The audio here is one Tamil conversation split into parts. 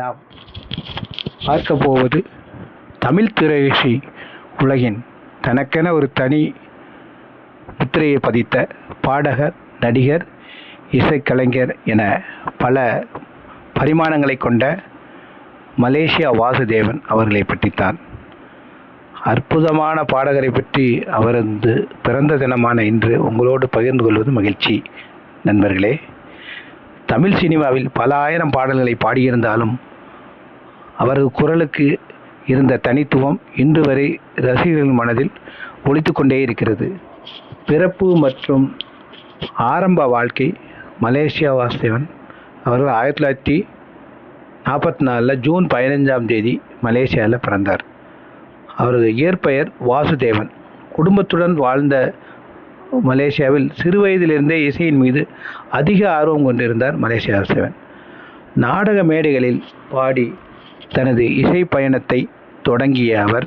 நாம் பார்க்க போவது தமிழ் திரையிசை உலகின் தனக்கென ஒரு தனி முத்திரையை பதித்த பாடகர், நடிகர், இசைக்கலைஞர் என பல பரிமாணங்களை கொண்ட மலேசியா வாசுதேவன் அவர்களை பற்றித்தான். அற்புதமான பாடகரை பற்றி அவரது பிறந்த தினமான இன்று உங்களோடு பகிர்ந்து கொள்வது மகிழ்ச்சி. நண்பர்களே, தமிழ் சினிமாவில் பல ஆயிரம் பாடல்களை பாடியிருந்தாலும் அவரது குரலுக்கு இருந்த தனித்துவம் இன்று வரை ரசிகர்கள் மனதில் ஒலித்து கொண்டே இருக்கிறது. பிறப்பு மற்றும் ஆரம்ப வாழ்க்கை மலேசியா வாசுதேவன் அவர்கள் 1944 ஜூன் 15ஆம் தேதி மலேசியாவில் பிறந்தார். அவரது இயற்பெயர் வாசுதேவன். குடும்பத்துடன் வாழ்ந்த மலேசியாவில் சிறு வயதிலிருந்தே இசையின் மீது அதிக ஆர்வம் கொண்டிருந்தார் மலேசியா வாசுதேவன். நாடக மேடைகளில் பாடி தனது இசை பயணத்தை தொடங்கிய அவர்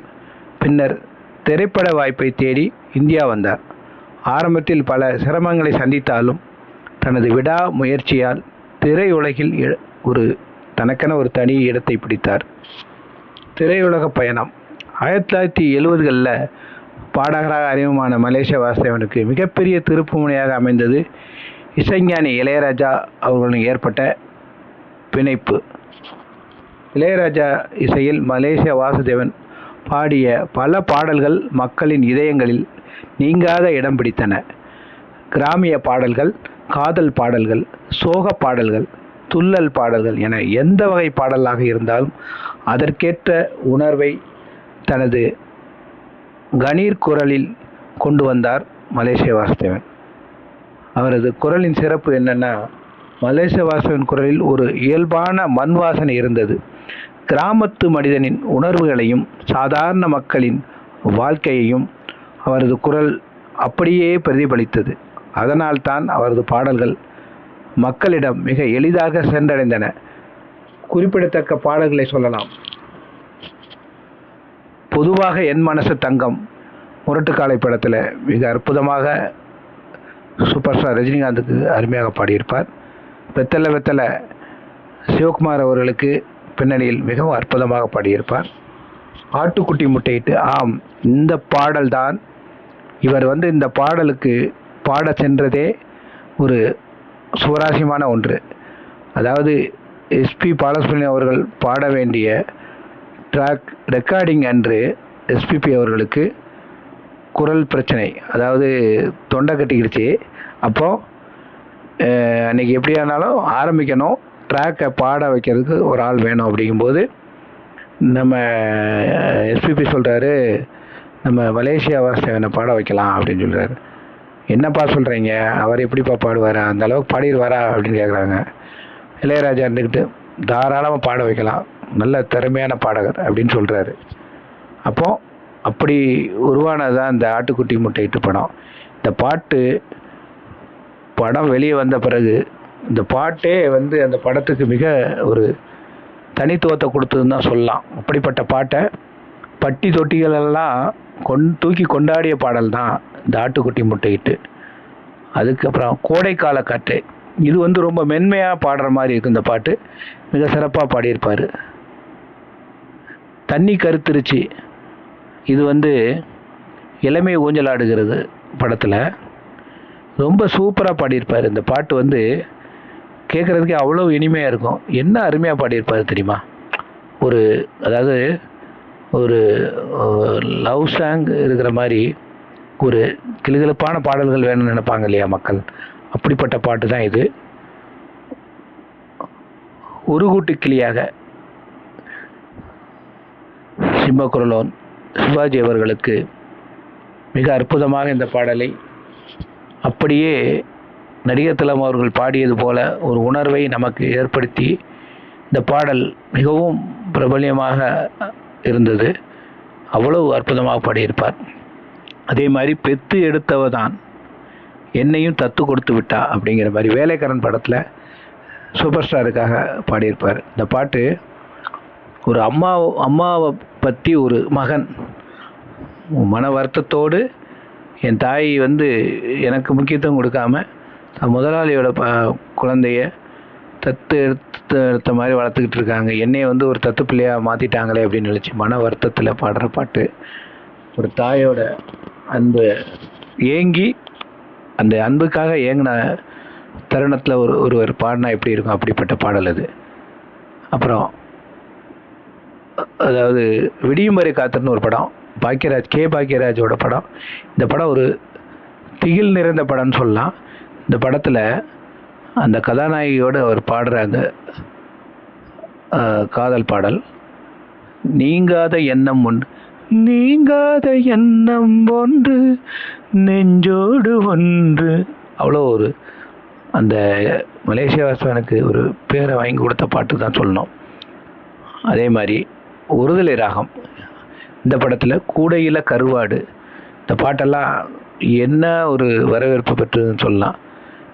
பின்னர் திரைப்பட வாய்ப்பை தேடி இந்தியா வந்தார். ஆரம்பத்தில் பல சிரமங்களை சந்தித்தாலும் தனது விடா முயற்சியால் திரையுலகில் தனக்கென ஒரு தனி இடத்தை பிடித்தார். திரையுலக பயணம் 1970களில் பாடகராக அறிமுகமான மலேசியா வாசுதேவனுக்கு மிகப்பெரிய திருப்பு முனையாக அமைந்தது இசைஞானி இளையராஜா அவர்களுடன் ஏற்பட்ட பிணைப்பு. இளையராஜா இசையில் மலேசியா வாசுதேவன் பாடிய பல பாடல்கள் மக்களின் இதயங்களில் நீங்காத இடம் பிடித்தன. கிராமிய பாடல்கள், காதல் பாடல்கள், சோக பாடல்கள், துள்ளல் பாடல்கள் என எந்த வகை பாடலாக இருந்தாலும் அதற்கேற்ற உணர்வை தனது கணீர் குரலில் கொண்டு வந்தார் மலேசியா வாசுதேவன். அவரது குரலின் சிறப்பு என்னன்னா, மலேசியா வாசுதேவன் குரலில் ஒரு இயல்பான மண் வாசனை இருந்தது. கிராமத்து மனிதனின் உணர்வுகளையும் சாதாரண மக்களின் வாழ்க்கையையும் அவரது குரல் அப்படியே பிரதிபலித்தது. அதனால்தான் அவரது பாடல்கள் மக்களிடம் மிக எளிதாக சென்றடைந்தன. குறிப்பிடத்தக்க பாடல்களை சொல்லலாம். பொதுவாக என் மனசு தங்கம் முரட்டுக்காலை படத்தில் மிக அற்புதமாக சூப்பர் ஸ்டார் ரஜினிகாந்துக்கு அருமையாக பாடியிருப்பார். வெத்தலை வெத்தலை சிவகுமார் அவர்களுக்கு பின்னணியில் மிகவும் அற்புதமாக பாடியிருப்பார். ஆட்டுக்குட்டி முட்டையிட்டு, ஆம், இந்த பாடல்தான் இவர் இந்த பாடலுக்கு பாட சென்றதே ஒரு சுவாரஸ்யமான ஒன்று. அதாவது எஸ்பி பாலசுப்ரமணியம் அவர்கள் பாட வேண்டிய ட்ராக் ரெக்கார்டிங் அன்று எஸ்பிபி அவர்களுக்கு குரல் பிரச்சனை, அதாவது தொண்டை கட்டிக்கிடுச்சு. அப்போது அன்றைக்கி எப்படியானாலும் ஆரம்பிக்கணும், ட்ராக்கை பாட வைக்கிறதுக்கு ஒரு ஆள் வேணும். அப்படிங்கும்போது நம்ம எஸ்பிபி சொல்கிறாரு, நம்ம மலேசியா வாசுதேவனை பாட வைக்கலாம் அப்படின்னு சொல்கிறாரு. என்னப்பா சொல்கிறீங்க, அவர் எப்படிப்பா பாடுவாரா, அந்த அளவுக்கு பாடிடுவாரா அப்படின்னு கேட்குறாங்க. இளையராஜா இருந்துக்கிட்டு தாராளமாக பாட வைக்கலாம், நல்ல திறமையான பாடகர் அப்படின்னு சொல்கிறாரு. அப்படி உருவானது தான் இந்த ஆட்டுக்குட்டி முட்டையிட்டு படம். இந்த படம் வெளியே வந்த பிறகு இந்த பாட்டே அந்த படத்துக்கு மிக ஒரு தனித்துவத்தை கொடுத்ததுன்னு தான் சொல்லலாம். அப்படிப்பட்ட பாட்டை பட்டி தொட்டிகளெல்லாம் தூக்கி கொண்டாடிய பாடல் தான் இந்த ஆட்டுக்குட்டி முட்டையிட்டு. அதுக்கப்புறம் கோடைக்கால காற்று, இது ரொம்ப மென்மையாக பாடுற மாதிரி இருக்குது. இந்த பாட்டு மிக சிறப்பாக பாடியிருப்பார். தண்ணி கருத்துருச்சு, இது இளமை ஊஞ்சலாடுகிறது படத்தில் ரொம்ப சூப்பராக பாடியிருப்பார். இந்த பாட்டு கேட்குறதுக்கே அவ்வளோ இனிமையாக இருக்கும். என்ன அருமையாக பாடியிருப்பார் தெரியுமா? அதாவது ஒரு லவ் சாங் இருக்கிற மாதிரி ஒரு கிளுகிழப்பான பாடல்கள் வேணும்னு நினைப்பாங்க இல்லையா மக்கள், அப்படிப்பட்ட பாட்டு தான் இது. ஒரு கூட்டு கிளியாக சிம்மகுரலோன் சிவாஜி அவர்களுக்கு மிக அற்புதமாக இந்த பாடலை அப்படியே நடிகர் திலகம் அவர்கள் பாடியது போல ஒரு உணர்வை நமக்கு ஏற்படுத்தி இந்த பாடல் மிகவும் பிரபல்யமாக இருந்தது. அவ்வளவு அற்புதமாக பாடியிருப்பார். அதே மாதிரி பெத்து எடுத்தவ தான் என்னையும் தத்து கொடுத்து விட்டா அப்படிங்கிற மாதிரி வேலைக்காரன் படத்தில் சூப்பர் ஸ்டாருக்காக பாடியிருப்பார். இந்த பாட்டு ஒரு அம்மாவை பற்றி ஒரு மகன் மன வருத்தத்தோடு, என் தாய் எனக்கு முக்கியத்துவம் கொடுக்காம முதலாளியோட குழந்தைய தத்து எடுத்த மாதிரி வளர்த்துக்கிட்டு இருக்காங்க, என்னையை வந்து ஒரு தத்து பிள்ளையாக மாற்றிட்டாங்களே அப்படின்னு நினச்சி மன வருத்தத்தில் பாடுற பாட்டு. ஒரு தாயோட அன்பு ஏங்கி அந்த அன்புக்காக ஏங்கின தருணத்தில் ஒருவர் பாடினா எப்படி இருக்கும், அப்படிப்பட்ட பாடல் அது. அப்புறம் அதாவது விடியும் வரை காத்துன்னு ஒரு படம், பாக்கியராஜோட படம். இந்த படம் ஒரு திகில் நிறைந்த படம்னு சொல்லலாம். இந்த படத்தில் அந்த கதாநாயகியோடு அவர் பாடுற அந்த காதல் பாடல், நீங்காத எண்ணம் ஒன்று, நீங்காத எண்ணம் ஒன்று நெஞ்சோடு ஒன்று, அவ்வளோ ஒரு அந்த மலேசியா வாசவனுக்கு ஒரு பேரை வாங்கி கொடுத்த பாட்டு தான் சொல்லணும். அதே மாதிரி ஒருதலை ராகம், இந்த படத்தில் கூடையில் கருவாடு, இந்த பாட்டெல்லாம் என்ன ஒரு வரவேற்பு பெற்றதுன்னு சொல்லலாம்.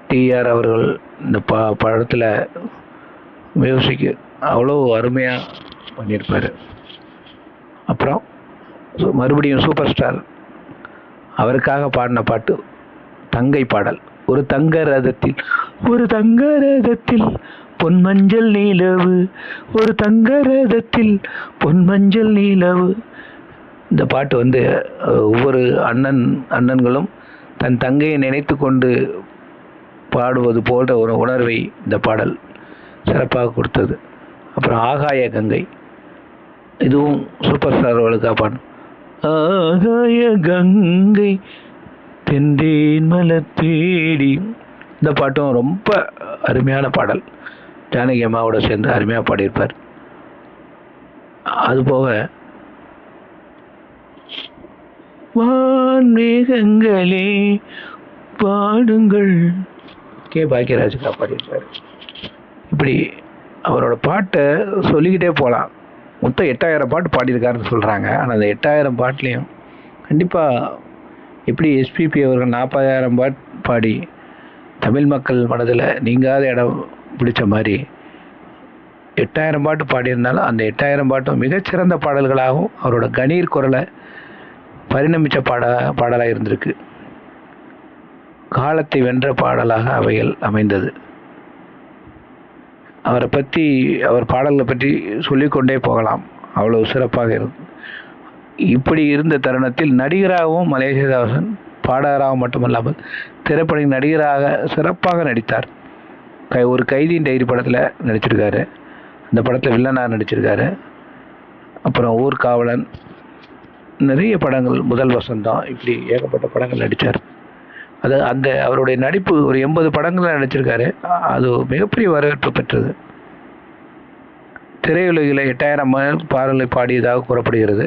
டிஆர் அவர்கள் இந்த படத்தில் மியூசிக் அவ்வளோ அருமையாக பண்ணியிருப்பார். அப்புறம் மறுபடியும் சூப்பர் ஸ்டார் அவருக்காக பாடின பாட்டு தங்கை பாடல். ஒரு தங்க ரதத்தில் பொன்மஞ்சள் நீலவு, ஒரு தங்க ரதத்தில் பொன்மஞ்சள் நீலவு. இந்த பாட்டு வந்து ஒவ்வொரு அண்ணன்களும் தன் தங்கையை நினைத்து கொண்டு பாடுவது போன்ற ஒரு உணர்வை இந்த பாடல் சிறப்பாக கொடுத்தது. அப்புறம் ஆகாய கங்கை, இதுவும் சூப்பர் ஸ்டார் அவர்களுக்காக பாடும். ஆகாய கங்கை தென்றேன் மலர் தேடி, இந்த பாட்டும் ரொம்ப அருமையான பாடல். ஜானகி அம்மாவோட சேர்ந்து அருமையாக பாடியிருப்பார். அதுபோக வான்மேகங்களே பாடுங்கள், பாக்கியராஜுக்கா பாடியிருப்பார். இப்படி அவரோட பாட்டை சொல்லிக்கிட்டே போகலாம். மொத்தம் 8000 பாட்டு பாடியிருக்காருன்னு சொல்கிறாங்க. ஆனால் அந்த 8000 பாட்டுலேயும் கண்டிப்பாக எப்படி எஸ்பிபி அவர்கள் 40,000 பாட்டு பாடி தமிழ் மக்கள் மனதில் நீங்காத இடம் பிடிச்ச மாதிரி 8000 பாட்டு பாடியிருந்தாலும் அந்த 8000 பாட்டும் மிகச்சிறந்த பாடல்களாகவும் அவரோட கணீர் குரலை பரிணமித்த பாடலாக இருந்திருக்கு. காலத்தை வென்ற பாடலாக அவைகள் அமைந்தது. அவரை பற்றி, அவர் பாடல்களை பற்றி சொல்லிக்கொண்டே போகலாம், அவ்வளோ சிறப்பாக இருந்தது. இப்படி இருந்த தருணத்தில் நடிகராகவும் மலேசியவாசன் பாடகராக மட்டுமல்லாமல் திரைப்பட நடிகராக சிறப்பாக நடித்தார். ஒரு கைதியின் டைரி படத்தில் நடிச்சிருக்காரு, அந்த படத்தில் வில்லனாக நடிச்சிருக்காரு. அப்புறம் ஊர்காவலன், நிறைய படங்கள், முதல் வசந்தம், இப்படி ஏகப்பட்ட படங்கள் நடித்தார். அந்த அவருடைய நடிப்பு ஒரு 80 படங்களில் நடிச்சிருக்காரு. அது மிகப்பெரிய வரவேற்பு பெற்றது. திரையுலகில் 8000 பாடலை பாடியதாக கூறப்படுகிறது.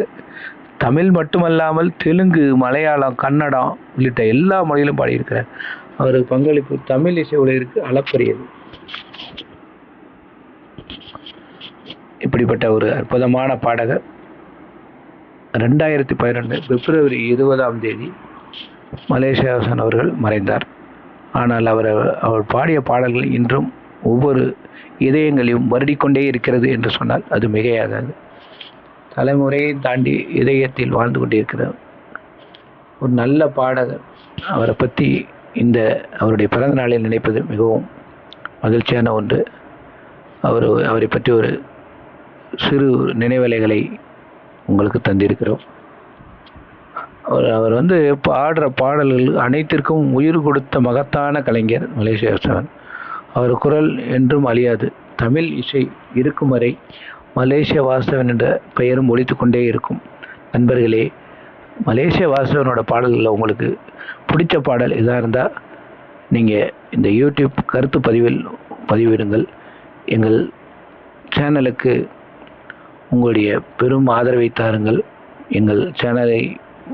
தமிழ் மட்டுமல்லாமல் தெலுங்கு, மலையாளம், கன்னடம் உள்ளிட்ட எல்லா மொழியிலும் பாடியிருக்கிறார். அவர் பங்களிப்பு தமிழ் இசை உலகிற்கு அளப்பரியது. இப்படிப்பட்ட ஒரு அற்புதமான பாடகர் 2012 பிப்ரவரி 20 மலேசியவாசன் அவர்கள் மறைந்தார். ஆனால் அவர் பாடிய பாடல்கள் இன்றும் ஒவ்வொரு இதயங்களையும் வருடிக்கொண்டே இருக்கிறது என்று சொன்னால் அது மிகையாகாது. தலைமுறையை தாண்டி இதயத்தில் வாழ்ந்து கொண்டே இருக்கிறார் ஒரு நல்ல பாடகர். அவரை பற்றி அவருடைய பிறந்த நாளில் நினைப்பது மிகவும் மகிழ்ச்சியான ஒன்று. அவரை பற்றி ஒரு சிறு நினைவலைகளை உங்களுக்கு தந்திருக்கிறோம். அவர் வந்து பாடுற பாடல்கள் அனைத்திற்கும் உயிர் கொடுத்த மகத்தான கலைஞர் மலேசியா வாசவன். அவர் குரல் என்றும் அழியாது. தமிழ் இசை இருக்கும் வரை மலேசியா வாசவன் என்ற பெயரும் ஒலித்து கொண்டே இருக்கும். நண்பர்களே, மலேசியா வாசவனோட பாடல்களில் உங்களுக்கு பிடிச்ச பாடல் இதாக இருந்தால் நீங்கள் இந்த யூடியூப் கருத்து பதிவிடுங்கள். எங்கள் சேனலுக்கு உங்களுடைய பெரும் ஆதரவை தாருங்கள். எங்கள் சேனலை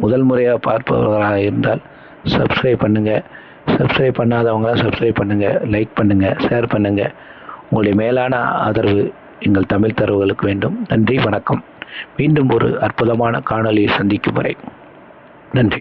முதல் முறையாக பார்ப்பவர்களாக இருந்தால் சப்ஸ்கிரைப் பண்ணுங்கள். சப்ஸ்கிரைப் பண்ணாதவங்களாம் சப்ஸ்கிரைப் பண்ணுங்கள், லைக் பண்ணுங்கள், ஷேர் பண்ணுங்கள். உங்களுடைய மேலான ஆதரவு எங்கள் தமிழ் தரவுகளுக்கு வேண்டும். நன்றி, வணக்கம். மீண்டும் ஒரு அற்புதமான காணொலியை சந்திக்கும் வரை நன்றி.